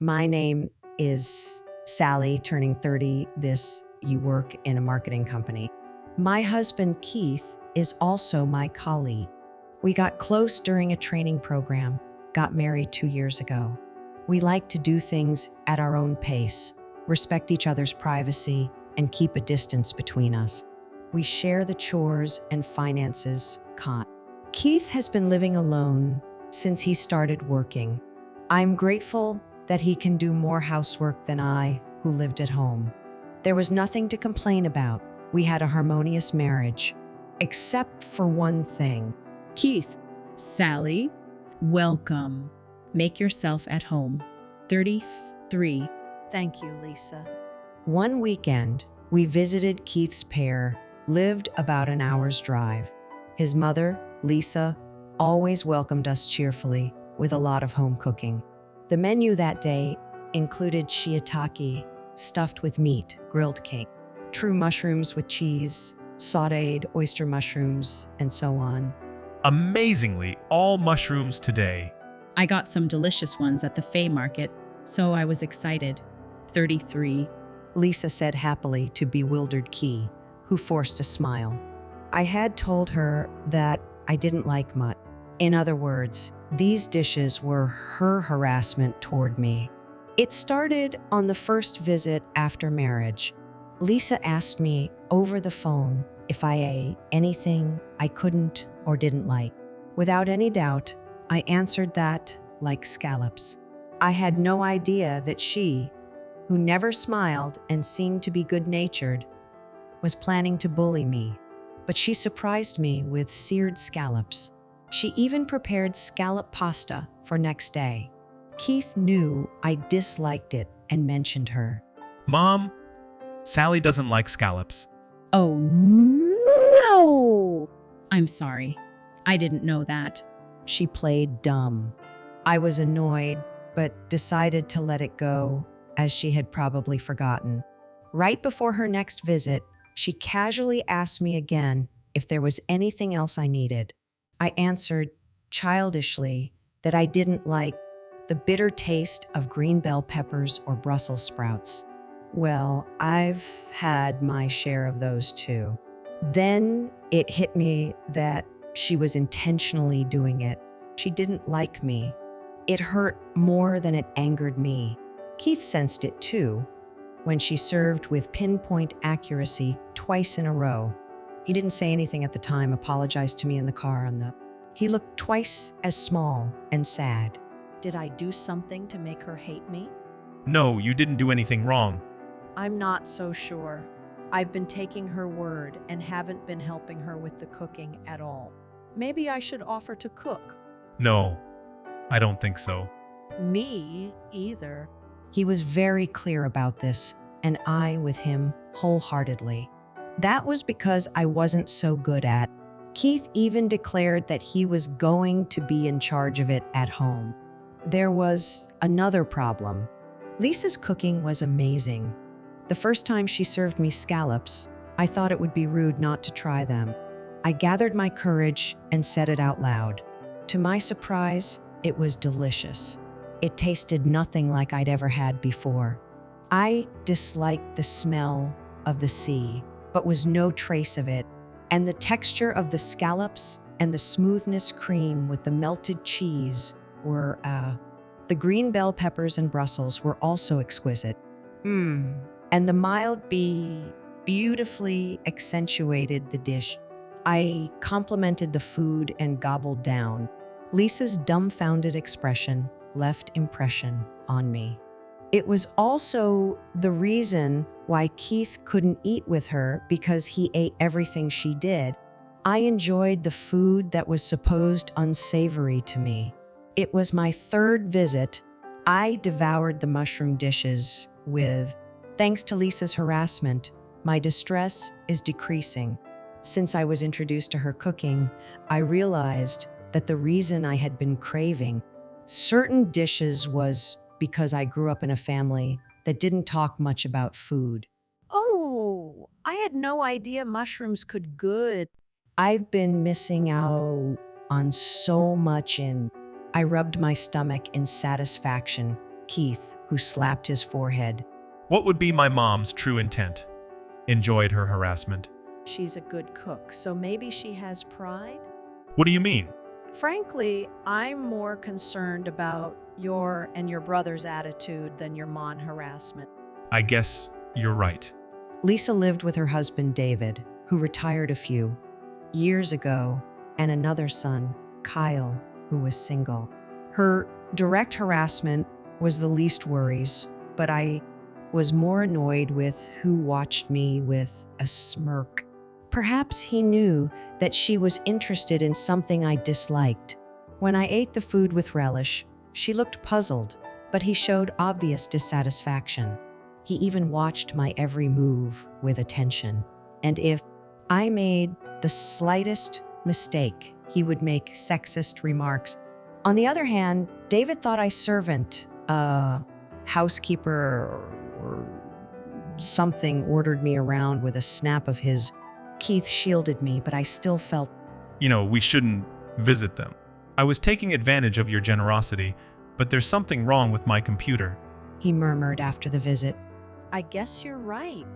My name is Sally, turning 30. You work in a marketing company. My husband, Keith, is also my colleague. We got close during a training program, got married 2 years ago. We like to do things at our own pace, respect each other's privacy, and keep a distance between us. We share the chores and finances. Keith has been living alone since he started working. I'm grateful that he can do more housework than I, who lived at home. There was nothing to complain about. We had a harmonious marriage, except for one thing. Keith, Sally, welcome. Make yourself at home. 33. Thank you, Lisa. One weekend, we visited Keith's pair, lived about an hour's drive. His mother, Lisa, always welcomed us cheerfully with a lot of home cooking. The menu that day included shiitake, stuffed with meat, grilled cake, true mushrooms with cheese, sautéed oyster mushrooms, and so on. Amazingly, all mushrooms today. I got some delicious ones at the Fay Market, so I was excited. 33. Lisa said happily to bewildered Key, who forced a smile. I had told her that I didn't like mutt. In other words, these dishes were her harassment toward me. It started on the first visit after marriage. Lisa asked me over the phone if I ate anything I couldn't or didn't like. Without any doubt, I answered that like scallops. I had no idea that she, who never smiled and seemed to be good-natured, was planning to bully me. But she surprised me with seared scallops. She even prepared scallop pasta for next day. Keith knew I disliked it and mentioned her. Mom, Sally doesn't like scallops. Oh, no! I'm sorry. I didn't know that. She played dumb. I was annoyed, but decided to let it go, as she had probably forgotten. Right before her next visit, she casually asked me again if there was anything else I needed. I answered childishly that I didn't like the bitter taste of green bell peppers or Brussels sprouts. Well, I've had my share of those too. Then it hit me that she was intentionally doing it. She didn't like me. It hurt more than it angered me. Keith sensed it too, when she served with pinpoint accuracy twice in a row. He didn't say anything at the time, apologized to me in the car He looked twice as small and sad. Did I do something to make her hate me? No, you didn't do anything wrong. I'm not so sure. I've been taking her word and haven't been helping her with the cooking at all. Maybe I should offer to cook. No, I don't think so. Me either. He was very clear about this, and I with him wholeheartedly. That was because I wasn't so good at. Keith even declared that he was going to be in charge of it at home. There was another problem. Lisa's cooking was amazing. The first time she served me scallops, I thought it would be rude not to try them. I gathered my courage and said it out loud. To my surprise, it was delicious. It tasted nothing like I'd ever had before. I disliked the smell of the sea, but was no trace of it, and the texture of the scallops and the smoothness cream with the melted cheese were, the green bell peppers and Brussels were also exquisite. And the mild bee beautifully accentuated the dish. I complimented the food and gobbled down. Lisa's dumbfounded expression left impression on me. It was also the reason why Keith couldn't eat with her, because he ate everything she did. I enjoyed the food that was supposed unsavory to me. It was my third visit. I devoured the mushroom dishes with, thanks to Lisa's harassment, my distress is decreasing. Since I was introduced to her cooking, I realized that the reason I had been craving certain dishes was because I grew up in a family that didn't talk much about food. Oh, I had no idea mushrooms could good. I've been missing out on so much I rubbed my stomach in satisfaction. Keith, who slapped his forehead. What would be my mom's true intent? Enjoyed her harassment. She's a good cook, so maybe she has pride? What do you mean? Frankly, I'm more concerned about your and your brother's attitude than your harassment. I guess you're right. Lisa lived with her husband, David, who retired a few years ago, and another son, Kyle, who was single. Her direct harassment was the least worries, but I was more annoyed with who watched me with a smirk. Perhaps he knew that she was interested in something I disliked. When I ate the food with relish, she looked puzzled, but he showed obvious dissatisfaction. He even watched my every move with attention, and if I made the slightest mistake, he would make sexist remarks. On the other hand, David thought I servant, housekeeper or something ordered me around with a snap of his. Keith shielded me, but I still felt. We shouldn't visit them. I was taking advantage of your generosity, but there's something wrong with my computer. He murmured after the visit. I guess you're right.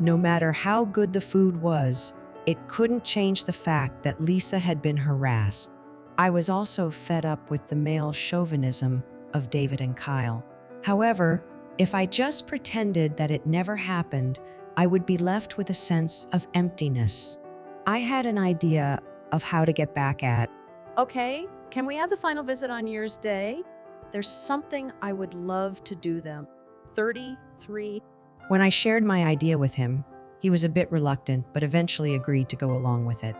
No matter how good the food was, it couldn't change the fact that Lisa had been harassed. I was also fed up with the male chauvinism of David and Kyle. However, if I just pretended that it never happened, I would be left with a sense of emptiness. I had an idea of how to get back at. Okay, can we have the final visit on New Year's Day? There's something I would love to do them. 33. When I shared my idea with him, he was a bit reluctant, but eventually agreed to go along with it.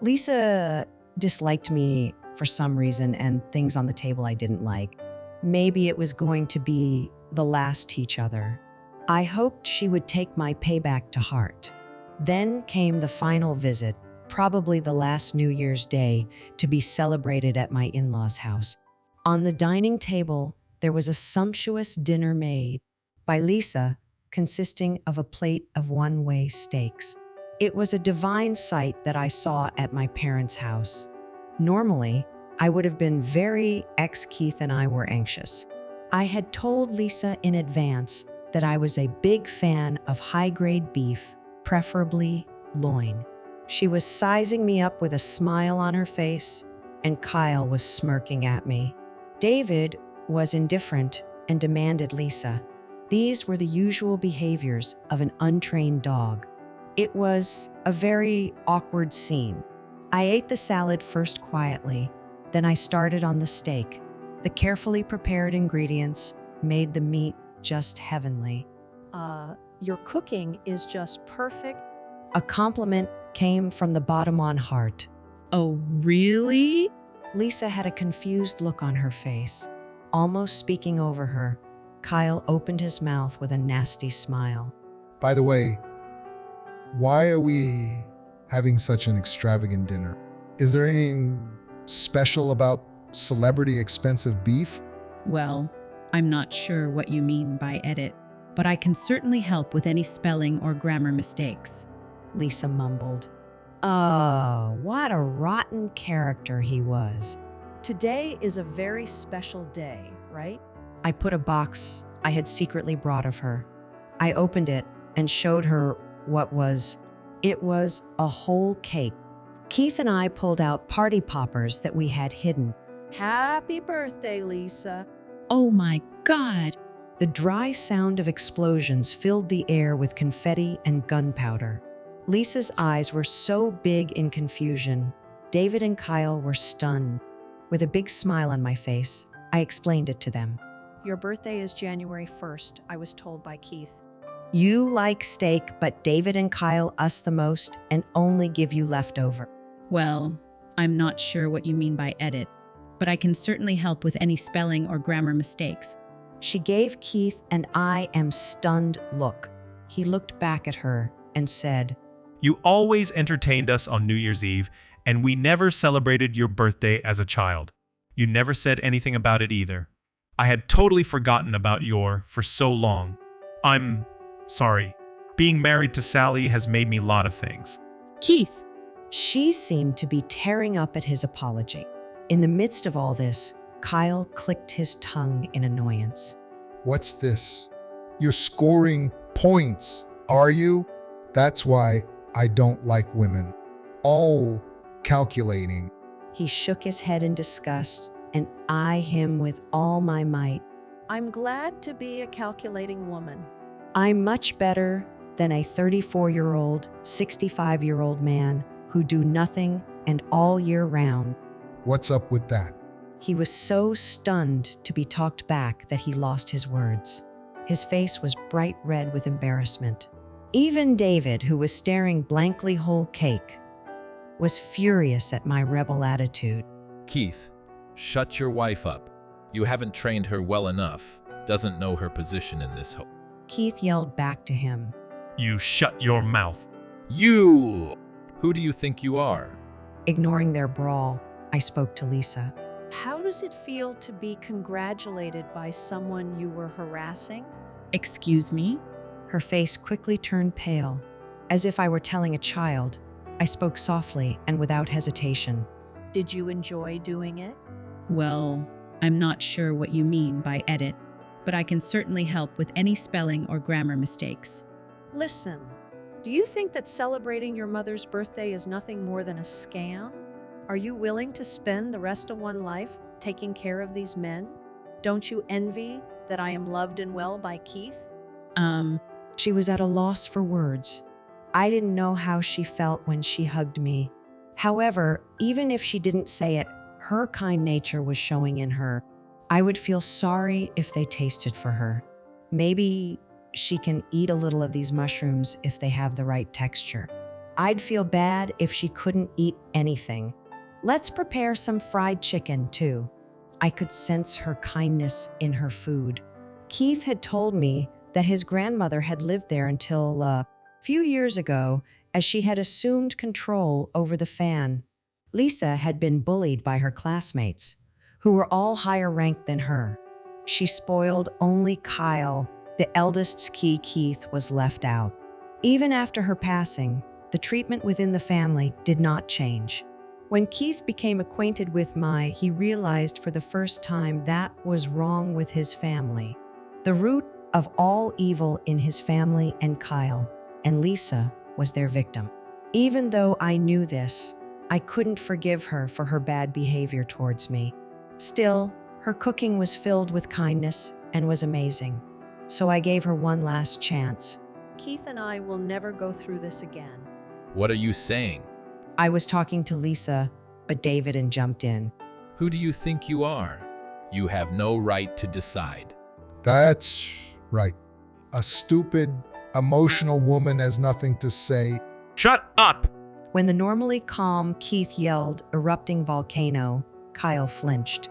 Lisa disliked me for some reason and things on the table I didn't like. Maybe it was going to be the last to each other. I hoped she would take my payback to heart. Then came the final visit, probably the last New Year's Day, to be celebrated at my in-laws' house. On the dining table, there was a sumptuous dinner made by Lisa, consisting of a plate of one-way steaks. It was a divine sight that I saw at my parents' house. Normally, I would have been very Keith and I were anxious. I had told Lisa in advance that I was a big fan of high-grade beef, preferably loin. She was sizing me up with a smile on her face, and Kyle was smirking at me. David was indifferent and demanded Lisa. These were the usual behaviors of an untrained dog. It was a very awkward scene. I ate the salad first quietly, then I started on the steak. The carefully prepared ingredients made the meat just heavenly. Your cooking is just perfect. A compliment came from the bottom on heart. Oh, really? Lisa had a confused look on her face. Almost speaking over her, Kyle opened his mouth with a nasty smile. By the way, why are we having such an extravagant dinner? Is there anything special about celebrity expensive beef? Well, I'm not sure what you mean by edit, but I can certainly help with any spelling or grammar mistakes. Lisa mumbled. Oh, what a rotten character he was. Today is a very special day, right? I put a box I had secretly brought of her. I opened it and showed her what was. It was a whole cake. Keith and I pulled out party poppers that we had hidden. Happy birthday, Lisa. Oh my God! The dry sound of explosions filled the air with confetti and gunpowder. Lisa's eyes were so big in confusion. David and Kyle were stunned. With a big smile on my face, I explained it to them. Your birthday is January 1st, I was told by Keith. You like steak, but David and Kyle us the most and only give you leftover. Well, I'm not sure what you mean by edit, but I can certainly help with any spelling or grammar mistakes. She gave Keith an I am stunned look. He looked back at her and said, You always entertained us on New Year's Eve, and we never celebrated your birthday as a child. You never said anything about it either. I had totally forgotten about for so long. I'm sorry. Being married to Sally has made me a lot of things. Keith! She seemed to be tearing up at his apology. In the midst of all this, Kyle clicked his tongue in annoyance. What's this? You're scoring points, are you? That's why I don't like women. All calculating. He shook his head in disgust and eyed him with all my might. I'm glad to be a calculating woman. I'm much better than a 34-year-old, 65-year-old man who do nothing and all year round. What's up with that? He was so stunned to be talked back that he lost his words. His face was bright red with embarrassment. Even David, who was staring blankly whole cake, was furious at my rebel attitude. Keith, shut your wife up. You haven't trained her well enough. Doesn't know her position in this home. Keith yelled back to him. You shut your mouth. You! Who do you think you are? Ignoring their brawl, I spoke to Lisa. How does it feel to be congratulated by someone you were harassing? Excuse me? Her face quickly turned pale. As if I were telling a child, I spoke softly and without hesitation. Did you enjoy doing it? Well, I'm not sure what you mean by edit, but I can certainly help with any spelling or grammar mistakes. Listen, do you think that celebrating your mother's birthday is nothing more than a scam? Are you willing to spend the rest of one life taking care of these men? Don't you envy that I am loved and well by Keith? She was at a loss for words. I didn't know how she felt when she hugged me. However, even if she didn't say it, her kind nature was showing in her. I would feel sorry if they tasted for her. Maybe she can eat a little of these mushrooms if they have the right texture. I'd feel bad if she couldn't eat anything. Let's prepare some fried chicken, too. I could sense her kindness in her food. Keith had told me that his grandmother had lived there until a few years ago, as she had assumed control over the fan. Lisa had been bullied by her classmates, who were all higher ranked than her. She spoiled only Kyle. The eldest Keith was left out. Even after her passing, the treatment within the family did not change. When Keith became acquainted with he realized for the first time that was wrong with his family. The root of all evil in his family and Kyle, and Lisa was their victim. Even though I knew this, I couldn't forgive her for her bad behavior towards me. Still, her cooking was filled with kindness and was amazing. So I gave her one last chance. Keith and I will never go through this again. What are you saying? I was talking to Lisa, but David jumped in. Who do you think you are? You have no right to decide. That's right. A stupid, emotional woman has nothing to say. Shut up! When the normally calm Keith yelled, erupting volcano, Kyle flinched.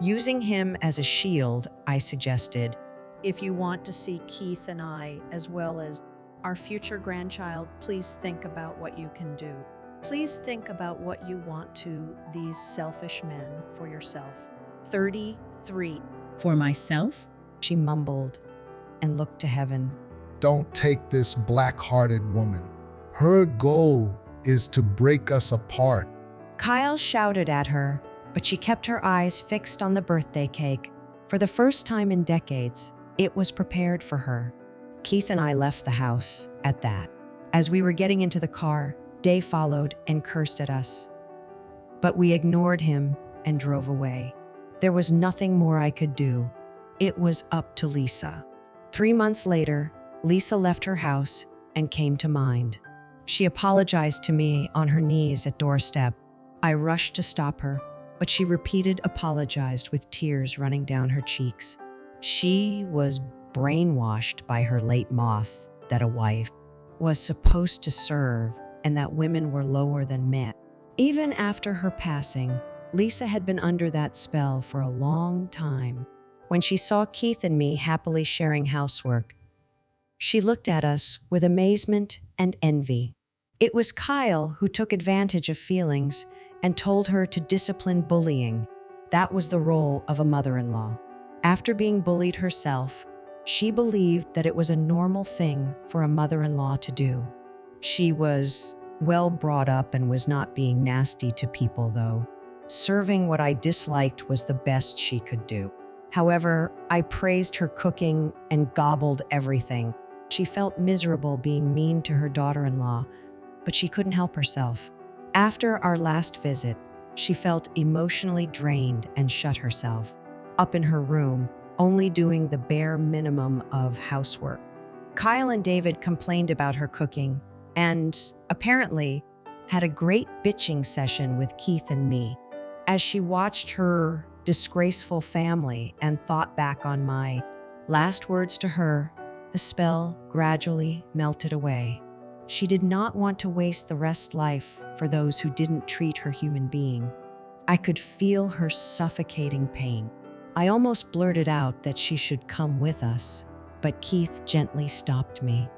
Using him as a shield, I suggested, If you want to see Keith and I, as well as our future grandchild, please think about what you can do. Please think about what you want to these selfish men for yourself. 33. For myself? she mumbled, and looked to heaven. Don't take this black-hearted woman. Her goal is to break us apart. Kyle shouted at her, but she kept her eyes fixed on the birthday cake. For the first time in decades, it was prepared for her. Keith and I left the house at that. As we were getting into the car, Dave followed and cursed at us. But we ignored him and drove away. There was nothing more I could do. It was up to Lisa. 3 months later, Lisa left her house and came to mine. She apologized to me on her knees at doorstep. I rushed to stop her, but she repeated apologized with tears running down her cheeks. She was brainwashed by her late moth that a wife was supposed to serve and that women were lower than men. Even after her passing, Lisa had been under that spell for a long time. When she saw Keith and me happily sharing housework, she looked at us with amazement and envy. It was Kyle who took advantage of feelings and told her to discipline bullying. That was the role of a mother-in-law. After being bullied herself, she believed that it was a normal thing for a mother-in-law to do. She was well brought up and was not being nasty to people, though. Serving what I disliked was the best she could do. However, I praised her cooking and gobbled everything. She felt miserable being mean to her daughter-in-law, but she couldn't help herself. After our last visit, she felt emotionally drained and shut herself up in her room, only doing the bare minimum of housework. Kyle and David complained about her cooking and apparently had a great bitching session with Keith and me. As she watched her disgraceful family and thought back on my last words to her, the spell gradually melted away. She did not want to waste the rest life for those who didn't treat her human being. I could feel her suffocating pain. I almost blurted out that she should come with us, but Keith gently stopped me.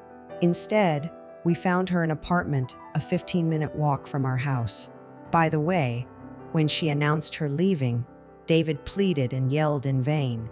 Instead, we found her an apartment a 15-minute walk from our house. By the way, when she announced her leaving, David pleaded and yelled in vain.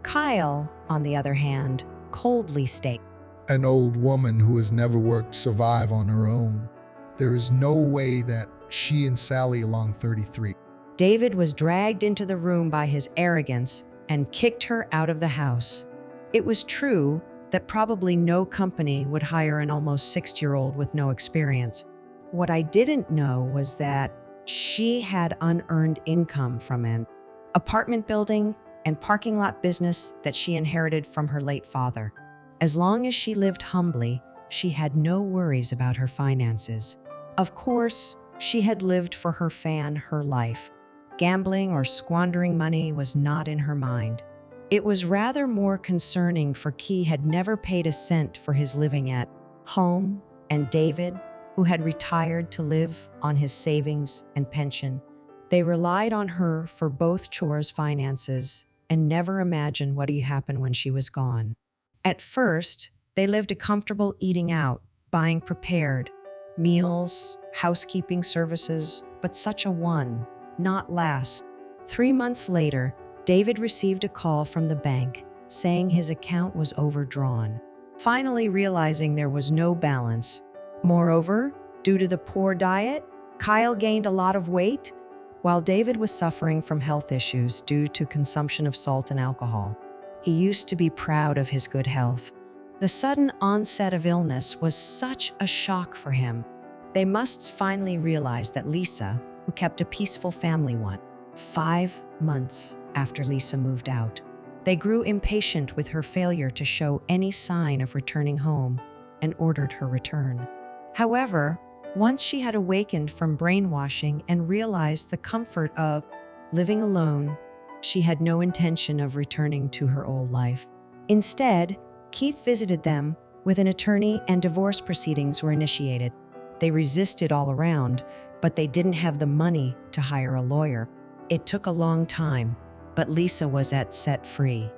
Kyle, on the other hand, coldly stated, An old woman who has never worked survive on her own. There is no way that she and Sally along 33. David was dragged into the room by his arrogance and kicked her out of the house. It was true that probably no company would hire an almost 60-year-old with no experience. What I didn't know was that she had unearned income from an apartment building and parking lot business that she inherited from her late father. As long as she lived humbly, she had no worries about her finances. Of course, she had lived for her fan her life. Gambling or squandering money was not in her mind. It was rather more concerning, for Key had never paid a cent for his living at home, and David, who had retired to live on his savings and pension. They relied on her for both chores, finances, and never imagined what would happen when she was gone. At first, they lived a comfortable eating out, buying prepared meals, housekeeping services, but such a one, not last. 3 months later, David received a call from the bank saying his account was overdrawn. Finally realizing there was no balance. Moreover, due to the poor diet, Kyle gained a lot of weight, while David was suffering from health issues due to consumption of salt and alcohol. He used to be proud of his good health. The sudden onset of illness was such a shock for him. They must finally realize that Lisa, who kept a peaceful family, 5 months after Lisa moved out. They grew impatient with her failure to show any sign of returning home and ordered her return. However, once she had awakened from brainwashing and realized the comfort of living alone, she had no intention of returning to her old life. Instead, Keith visited them with an attorney and divorce proceedings were initiated. They resisted all around, but they didn't have the money to hire a lawyer. It took a long time, but Lisa was set free.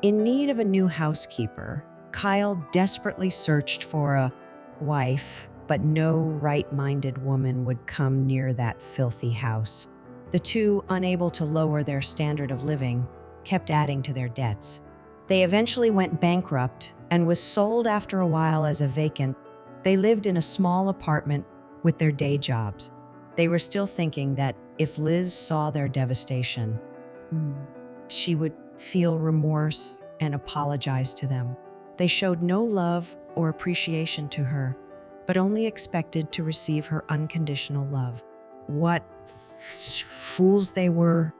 In need of a new housekeeper, Kyle desperately searched for a wife, but no right-minded woman would come near that filthy house. The two, unable to lower their standard of living, kept adding to their debts. They eventually went bankrupt and was sold after a while as a vacant. They lived in a small apartment with their day jobs. They were still thinking that if Liz saw their devastation, she would feel remorse and apologize to them. They showed no love or appreciation to her, but only expected to receive her unconditional love. What fools they were.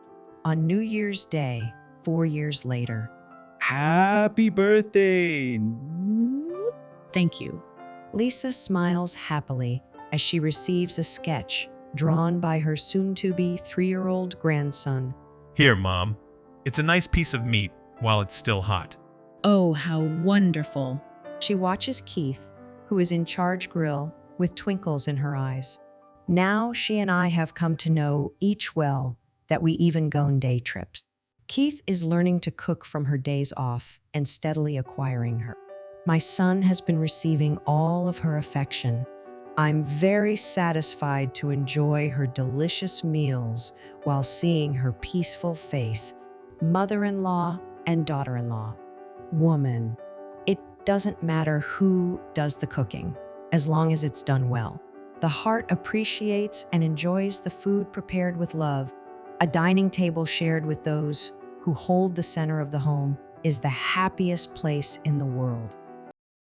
On New Year's Day, 4 years later. Happy birthday! Thank you. Lisa smiles happily as she receives a sketch drawn by her soon-to-be 3-year-old grandson. Here, Mom. It's a nice piece of meat while it's still hot. Oh, how wonderful. She watches Keith, who is in charge grill, with twinkles in her eyes. Now she and I have come to know each well that we even go on day trips. Keith is learning to cook from her days off and steadily acquiring her. My son has been receiving all of her affection. I'm very satisfied to enjoy her delicious meals while seeing her peaceful face. Mother-in-law and daughter-in-law. Woman. It doesn't matter who does the cooking, as long as it's done well. The heart appreciates and enjoys the food prepared with love, a dining table shared with those who hold the center of the home, is the happiest place in the world.